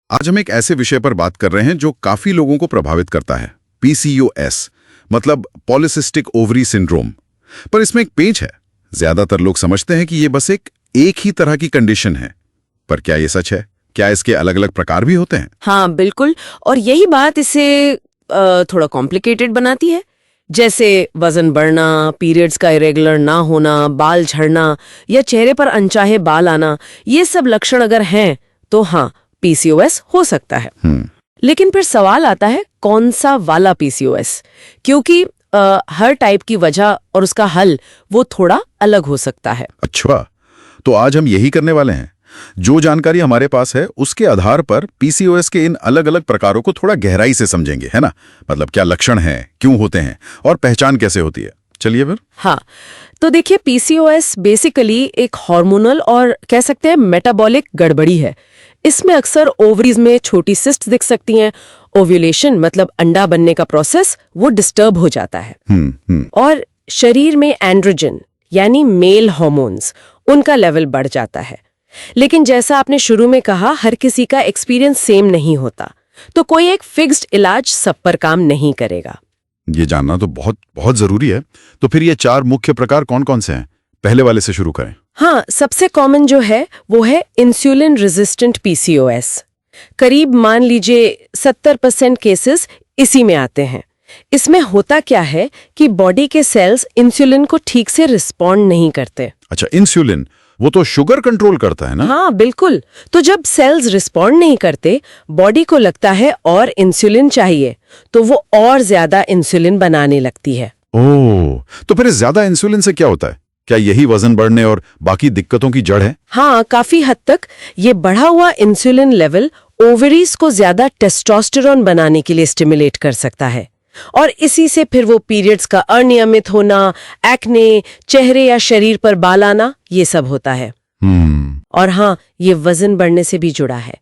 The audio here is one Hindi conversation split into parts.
आज हम एक ऐसे विषय पर बात कर रहे हैं जो काफी लोगों को प्रभावित करता है, पीसीओएस, मतलब पॉलिसिस्टिक ओवरी सिंड्रोम। पर इसमें एक पेंच है। ज्यादातर लोग समझते हैं कि ये बस एक ही तरह की कंडीशन है, पर क्या ये सच है? क्या इसके अलग अलग प्रकार भी होते हैं? हाँ बिल्कुल, और यही बात इसे थोड़ा कॉम्प्लिकेटेड बनाती है। जैसे वजन बढ़ना, पीरियड्स का इरेगुलर ना होना, बाल झड़ना या चेहरे पर अनचाहे बाल आना, ये सब लक्षण अगर हैं तो हाँ, पीसीओएस हो सकता है। लेकिन फिर सवाल आता है कौन सा वाला पीसीओएस, क्योंकि हर टाइप की वजह और उसका हल वो थोड़ा अलग हो सकता है। अच्छा, तो आज हम यही करने वाले हैं। जो जानकारी हमारे पास है उसके आधार पर पीसीओएस के इन अलग अलग प्रकारों को थोड़ा गहराई से समझेंगे, है ना? मतलब क्या लक्षण हैं, क्यों होते हैं और पहचान कैसे होती है। चलिए फिर। हाँ, तो देखिए, पीसीओएस बेसिकली एक हार्मोनल और कह सकते हैं मेटाबॉलिक गड़बड़ी है। इसमें अक्सर ओवरीज में छोटी सिस्ट्स दिख सकती हैं। ओव्यूलेशन मतलब अंडा बनने का प्रोसेस वो डिस्टर्ब हो जाता है। और शरीर में एंड्रोजन यानी मेल हार्मोन्स, उनका लेवल बढ़ जाता है। लेकिन जैसा आपने शुरू में कहा, हर किसी का एक्सपीरियंस सेम नहीं होता, तो कोई एक फिक्स्ड इलाज सब पर काम नहीं करेगा। ये जानना तो बहुत बहुत जरूरी है। तो फिर ये 4 मुख्य प्रकार कौन कौन से हैं? पहले वाले से शुरू करें। हाँ, सबसे कॉमन जो है वो है इंसुलिन रेजिस्टेंट पीसीओएस। करीब मान लीजिए 70% केसेस इसी में आते हैं। इसमें होता क्या है कि बॉडी के सेल्स इंसुलिन को ठीक से रिस्पॉन्ड नहीं करते। अच्छा, इंसुलिन वो तो शुगर कंट्रोल करता है ना? हाँ बिल्कुल। तो जब सेल्स रिस्पॉन्ड नहीं करते, बॉडी को लगता है और इंसुलिन चाहिए, तो वो और ज्यादा इंसुलिन बनाने लगती है। ओह, तो फिर ज्यादा इंसुलिन से क्या होता है? क्या यही वजन बढ़ने और बाकी दिक्कतों की जड़ है? हाँ, काफी हद तक ये बढ़ा हुआ इंसुलिन लेवल ओवरीज को ज्यादा टेस्टोस्टेरोन बनाने के लिए स्टिमुलेट कर सकता है, और इसी से फिर वो पीरियड्स का अनियमित होना, एक्ने, चेहरे या शरीर पर बाल आना, ये सब होता है। और हाँ, ये वजन बढ़ने से भी जुड़ा है,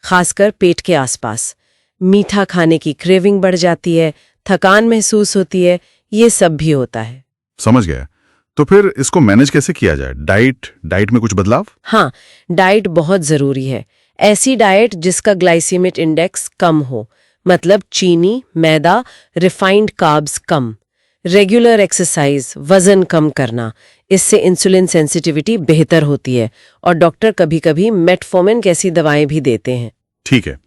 खासकर पेट के आसपास। मीठा खाने की क्रेविंग बढ़ जाती है, थकान महसूस होती है, ये सब भी होता है। समझ गया। तो फिर इसको मैनेज कैसे किया जाए? डाइट में कुछ बदलाव? हाँ, डाइट बहुत जरूरी है। ऐसी डाइट जिसका ग्लाइसीमिक इंडेक्स कम हो, मतलब चीनी, मैदा, रिफाइंड कार्ब्स कम। रेगुलर एक्सरसाइज, वजन कम करना, इससे इंसुलिन सेंसिटिविटी बेहतर होती है, और डॉक्टर कभी-कभी मेटफॉर्मिन जैसी दवाएं भी देते हैं। ठीक है,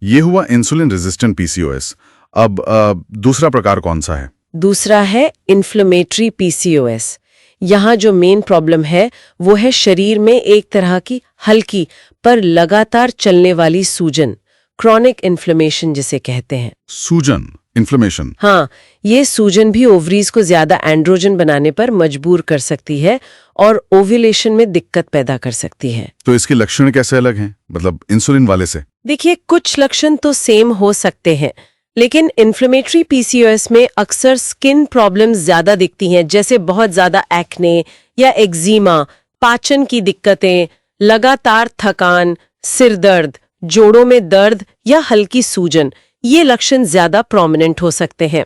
ये हुआ इंसुलिन रेजिस्टेंट पीसीओएस। अब दूसरा प्रकार कौन सा है? दूसरा है इन्फ्लेमेटरी पीसीओएस। यहाँ जो मेन प्रॉब्लम है वो है शरीर में एक तरह की हल्की पर लगातार चलने वाली सूजन, क्रॉनिक इन्फ्लेमेशन जिसे कहते हैं। सूजन, इन्फ्लेमेशन? हाँ, ये सूजन भी ओवरीज को ज्यादा एंड्रोजन बनाने पर मजबूर कर सकती है और ओव्यूलेशन में दिक्कत पैदा कर सकती है। तो इसके लक्षण कैसे अलग हैं, मतलब इंसुलिन वाले से? देखिए, कुछ लक्षण तो सेम हो सकते हैं, लेकिन इन्फ्लेमेटरी पीसीओएस में अक्सर स्किन प्रॉब्लम्स ज्यादा दिखती हैं, जैसे बहुत ज्यादा एक्ने या एक्जिमा, पाचन की दिक्कतें, लगातार थकान, सिर दर्द, जोड़ों में दर्द या हल्की सूजन। ये लक्षण ज्यादा प्रोमिनेंट हो सकते हैं।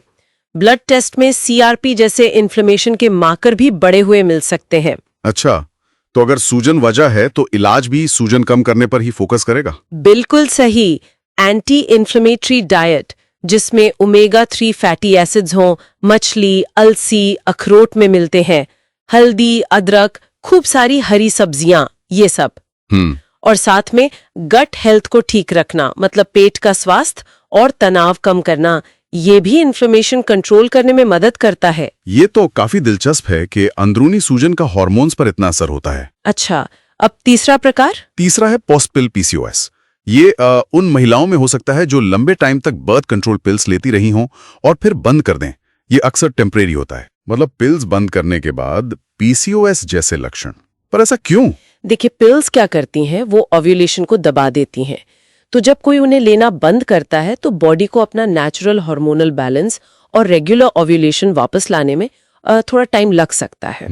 ब्लड टेस्ट में सीआरपी जैसे इन्फ्लेमेशन के मार्कर भी बढ़े हुए मिल सकते हैं। अच्छा, तो अगर सूजन वजह है तो इलाज भी सूजन कम करने पर ही फोकस करेगा? बिल्कुल सही। एंटी इन्फ्लेमेटरी डाइट, जिसमें ओमेगा 3 फैटी एसिड्स हों, मछली, अलसी, अखरोट में मिलते हैं, हल्दी, अदरक, खूब सारी हरी सब्जियां, ये सब। और साथ में गट हेल्थ को ठीक रखना, मतलब पेट का स्वास्थ्य और तनाव कम करना, ये भी इन्फ्लेमेशन कंट्रोल करने में मदद करता है। ये तो काफी दिलचस्प है कि अंदरूनी सूजन का हार्मोन्स पर इतना असर होता है। अच्छा, अब तीसरा प्रकार? तीसरा है पोस्ट पिल पीसीओएस। ये उन महिलाओं में हो सकता है जो लंबे टाइम तक बर्थ कंट्रोल पिल्स लेती रही हों और फिर बंद कर दें। ये अक्सर टेम्परेरी होता है, मतलब पिल्स बंद करने के बाद पीसीओएस जैसे लक्षण। पर ऐसा क्यों? देखिए, पिल्स क्या करती हैं, वो ओव्यूलेशन को दबा देती हैं। तो जब कोई उन्हें लेना बंद करता है तो बॉडी को अपना नेचुरल हार्मोनल बैलेंस और रेगुलर ओव्यूलेशन वापस लाने में थोड़ा टाइम लग सकता है।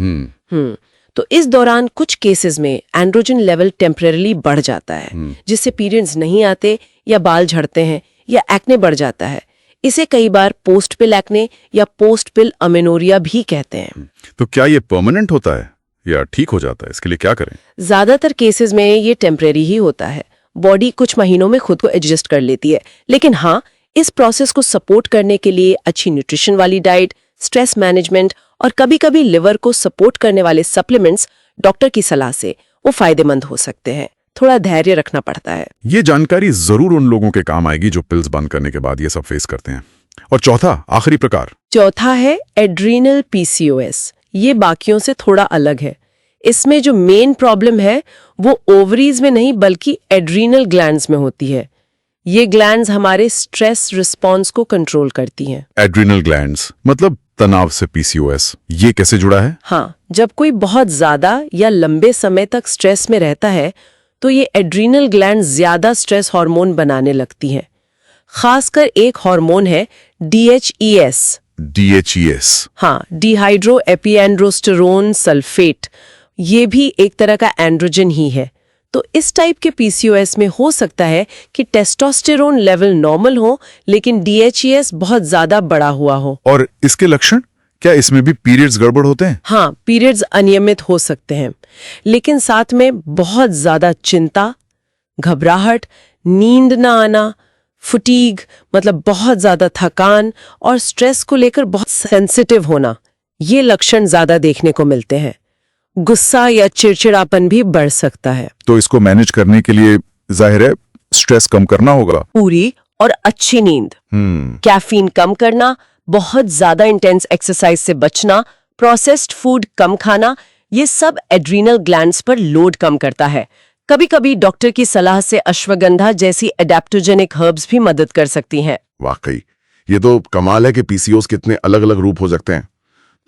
तो इस दौरान कुछ केसेस में एंड्रोजन लेवल टेम्परेरीली बढ़ जाता है, जिससे पीरियड्स नहीं आते या बाल झड़ते हैं या एक्ने बढ़ जाता है। इसे कई बार पोस्ट पिल एक्ने या पोस्ट पिल अमेनोरिया भी कहते हैं। तो क्या ये परमानेंट होता है या ठीक हो जाता है? इसके लिए क्या करें? ज्यादातर केसेस में ये टेम्परेरी ही होता है। बॉडी कुछ महीनों में खुद को एडजस्ट कर लेती है। लेकिन हाँ, इस प्रोसेस को सपोर्ट करने के लिए अच्छी न्यूट्रिशन वाली डाइट, स्ट्रेस मैनेजमेंट और कभी-कभी लिवर को सपोर्ट करने वाले सप्लीमेंट्स डॉक्टर की सलाह से वो फायदेमंद हो सकते हैं। थोड़ा धैर्य रखना पड़ता है। ये जानकारी जरूर उन लोगों के काम आएगी जो पिल्स बंद करने के बाद ये सब फेस करते हैं। और चौथा, आखिरी प्रकार। चौथा है एड्रीनल पीसीओएस। ये बाकियों से थोड़ा अलग है। इसमें जो मेन प्रॉब्लम है वो ओवरीज में नहीं बल्कि एड्रीनल ग्लैंड्स में होती है। ये ग्लैंड्स हमारे स्ट्रेस रिस्पॉन्स को कंट्रोल करती हैं। एड्रिनल ग्लैंड्स मतलब तनाव से पीसीओएस, ये कैसे जुड़ा है? हाँ, जब कोई बहुत ज्यादा या लंबे समय तक स्ट्रेस में रहता है तो ये एड्रीनल ग्लैंड ज्यादा स्ट्रेस हार्मोन बनाने लगती हैं। खासकर एक हार्मोन है DHES। DHES? हाँ, डिहाइड्रो एपिएंड्रोस्टेरोन सल्फेट। ये भी एक तरह का एंड्रोजन ही है। तो इस टाइप के पीसीओएस में हो सकता है कि टेस्टोस्टेरोन लेवल नॉर्मल हो लेकिन DHES बहुत ज्यादा बड़ा हुआ हो। और इसके लक्षण क्या? इसमें भी पीरियड्स गड़बड़ होते हैं? हाँ, पीरियड्स अनियमित हो सकते हैं, लेकिन साथ में बहुत ज्यादा चिंता, घबराहट, नींद ना आना, फटीग मतलब बहुत ज्यादा थकान और स्ट्रेस को लेकर बहुत सेंसिटिव होना, ये लक्षण ज्यादा देखने को मिलते हैं। गुस्सा या चिड़चिड़ापन भी बढ़ सकता है। तो इसको मैनेज करने के लिए जाहिर है स्ट्रेस कम करना होगा। पूरी और अच्छी नींद, कैफीन कम करना, बहुत ज्यादा इंटेंस एक्सरसाइज से बचना, प्रोसेस्ड फूड कम खाना, ये सब एड्रीनल ग्लैंड्स पर लोड कम करता है। कभी-कभी डॉक्टर की सलाह से अश्वगंधा जैसी एडेप्टोजेनिक हर्ब्स भी मदद कर सकती हैं। वाकई ये तो कमाल है कि पीसीओएस कितने अलग-अलग रूप हो सकते हैं।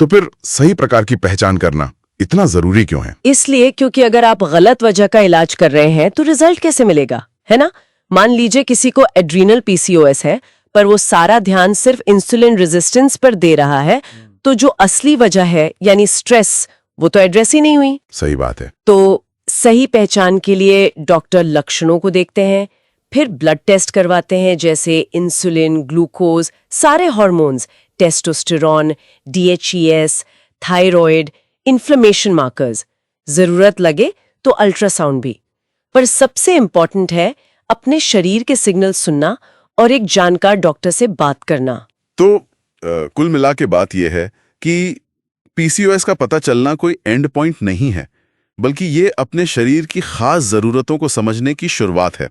तो फिर सही प्रकार की पहचान करना इतना जरूरी क्यों है? इसलिए क्योंकि अगर आप गलत वजह का इलाज कर रहे हैं तो रिजल्ट कैसे मिलेगा, है ना? मान लीजिए किसी को एड्रीनल पीसीओएस है पर वो सारा ध्यान सिर्फ इंसुलिन रेजिस्टेंस पर दे रहा है, तो जो असली वजह है यानी स्ट्रेस, वो तो एड्रेस ही नहीं हुई। सही बात है। तो सही पहचान के लिए डॉक्टर लक्षणों को देखते हैं, फिर ब्लड टेस्ट करवाते हैं जैसे इंसुलिन, ग्लूकोज, सारे hormones, testosterone, DHES, thyroid, inflammation markers, जरूरत लगे तो अल्ट्रासाउंड भी। पर सबसे इंपॉर्टेंट है अपने शरीर के सिग्नल सुनना और एक जानकार डॉक्टर से बात करना। तो कुल मिला के बात यह है कि पीसीओएस का पता चलना कोई एंड पॉइंट नहीं है, बल्कि ये अपने शरीर की खास जरूरतों को समझने की शुरुआत है।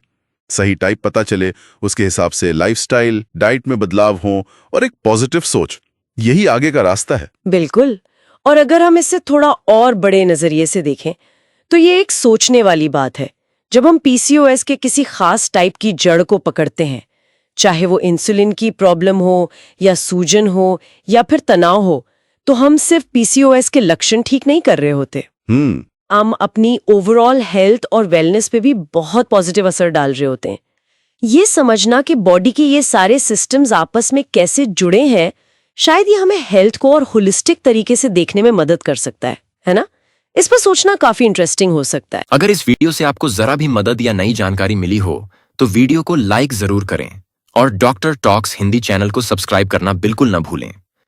सही टाइप पता चले, उसके हिसाब से लाइफस्टाइल, डाइट में बदलाव हो और एक पॉजिटिव सोच, यही आगे का रास्ता है। बिल्कुल। और अगर हम इसे थोड़ा और बड़े नजरिए से देखें तो ये एक सोचने वाली बात है। जब हम पीसीओएस के किसी खास टाइप की जड़ को पकड़ते हैं, चाहे वो इंसुलिन की प्रॉब्लम हो या सूजन हो या फिर तनाव हो, तो हम सिर्फ पीसीओएस के लक्षण ठीक नहीं कर रहे होते। हम अपनी ओवरऑल हेल्थ और वेलनेस पे भी बहुत पॉजिटिव असर डाल रहे होते हैं। ये समझना कि बॉडी के ये सारे सिस्टम्स आपस में कैसे जुड़े हैं, शायद ये हमें हेल्थ को और होलिस्टिक तरीके से देखने में मदद कर सकता है ना? इस पर सोचना काफी इंटरेस्टिंग हो सकता है। अगर इस वीडियो से आपको जरा भी मदद या नई जानकारी मिली हो तो वीडियो को लाइक जरूर करें और डॉक्टर टॉक्स हिंदी चैनल को सब्सक्राइब करना बिल्कुल न भूलें।